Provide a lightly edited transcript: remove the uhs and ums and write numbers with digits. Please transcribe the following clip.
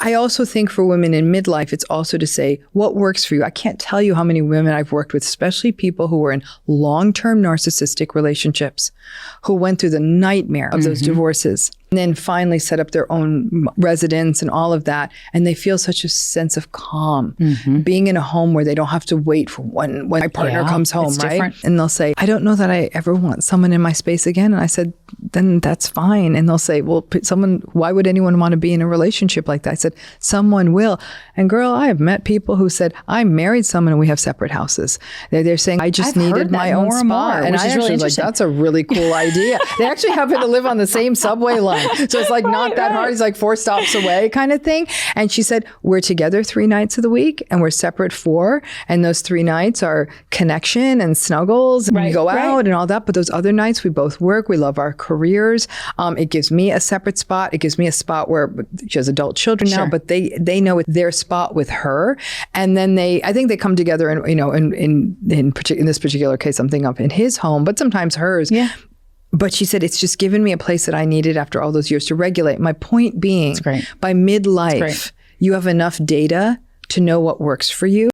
I also think for women in midlife, it's also to say what works for you. I can't tell you how many women I've worked with, especially people who were in long-term narcissistic relationships, who went through the nightmare of those divorces and then finally set up their own residence and all of that. And they feel such a sense of calm being in a home where they don't have to wait for when my partner comes home, right? Different. And they'll say, I don't know that I ever want someone in my space again. And I said, then that's fine. And they'll say, well, why would anyone want to be in a relationship like that? I said, someone will. And girl, I have met people who said, I married someone and we have separate houses. They're saying, I just needed my own spot. And I actually was like, that's a really cool idea. They actually happen to live on the same subway line. So it's like not that hard. It's like 4 stops away kind of thing. And she said, we're together 3 nights of the week and we're separate 4. And those 3 nights are connection and snuggles. And we go out and all that. But those other nights we both work. We love our careers. It gives me a separate spot. It gives me a spot where she has adult children now, but they know it's their spot with her. And then I think they come together and, in this particular case, I'm thinking of in his home, but sometimes hers. Yeah. But she said, it's just given me a place that I needed after all those years to regulate. My point being, by midlife, you have enough data to know what works for you.